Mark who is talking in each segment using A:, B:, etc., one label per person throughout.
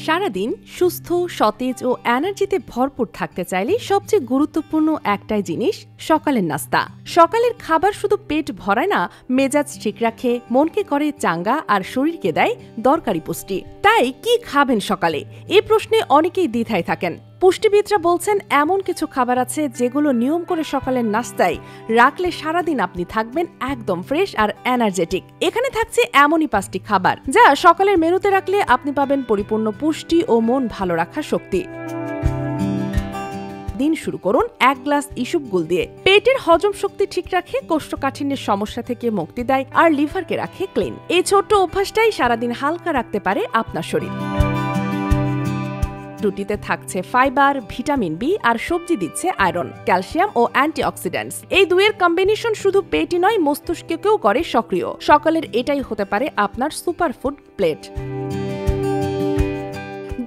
A: সারাদিন সুস্থ, সতেজ ও এনার্জিতে ভরপুর থাকতে চাইলে সবচেয়ে গুরুত্বপূর্ণ একটাই জিনিস সকালের নাস্তা। সকালের খাবার শুধু পেট ভরায় না, মেজাজ ঠিক রাখে, মনকে করে চাঙ্গা আর শরীরকে দেয় দরকারি পুষ্টি। তাই কি খাবেন সকালে, এ প্রশ্নে অনেকেই দ্বিধায় থাকেন। পুষ্টিবিদরা বলছেন এমন কিছু খাবার আছে যেগুলো নিয়ম করে সকালের নাস্তায় রাখলে সারাদিন আপনি থাকবেন একদম ফ্রেশ আর এনার্জেটিক। এখানে থাকছে এমনই 5টি খাবার যা সকালের মেনুতে রাখলে আপনি পাবেন পরিপূর্ণ পুষ্টি ও মন ভালো রাখার শক্তি। দিন শুরু করুন 1 গ্লাস ইসবগুল দিয়ে। পেটের হজম শক্তি ঠিক রাখে, কোষ্ঠকাঠিন্যের সমস্যা থেকে মুক্তি দেয় আর লিভারকে রাখে ক্লিন। এই ছোট্ট অভ্যাসটাই সারাদিন হালকা রাখতে পারে আপনার শরীর। রুটিতে থাকছে ফাইবার, ভিটামিন বি আর সবজি দিচ্ছে আয়রন, ক্যালসিয়াম ও অ্যান্টিঅক্সিডেন্টস। এই দুইয়ের কম্বিনেশন শুধু পেটই নয়, মস্তিষ্ককেও করে সক্রিয়। সকালের এটাই হতে পারে আপনার সুপারফুড প্লেট।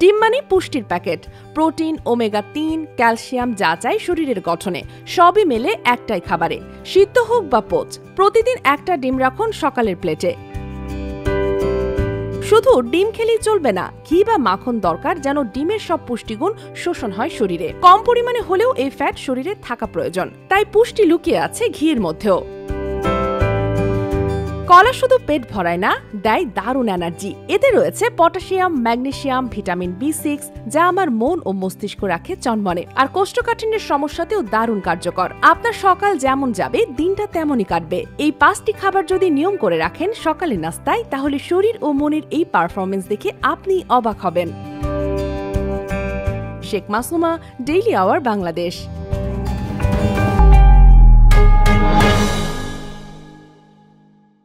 A: ডিম মানে পুষ্টির প্যাকেট। প্রোটিন, ওমেগা 3, ক্যালসিয়াম যা চাই শরীরের গঠনে, সবই মেলে একটাই খাবারে। সিদ্ধ হোক বা পোচ, প্রতিদিন একটা ডিম রাখুন সকালের প্লেটে। শুধু ডিম খেলেই চলবে না, ঘি বা মাখন দরকার যেন ডিমের সব পুষ্টিগুণ শোষণ হয় শরীরে। কম পরিমাণে হলেও এই ফ্যাট শরীরে থাকা প্রয়োজন, তাই পুষ্টি লুকিয়ে আছে ঘিয়ের মধ্যেও। কলা শুধু পেট ভরায় না, দেয় দারুণ এনার্জি। এতে রয়েছে পটাশিয়াম, ম্যাগনেসিয়াম, ভিটামিন B6 যা আমার মন ও মস্তিষ্ক রাখে চনমনে, আর কোষ্ঠকাঠিন্যের সমস্যাতেও দারুণ কার্যকর। আপনার সকাল যেমন যাবে, দিনটা তেমনই কাটবে। এই 5টি খাবার যদি নিয়ম করে রাখেন সকালের নাস্তায়, তাহলে শরীর ও মনের এই পারফরমেন্স দেখে আপনি অবাক হবেন। Sheikh Masuma, daily hour, Bangladesh.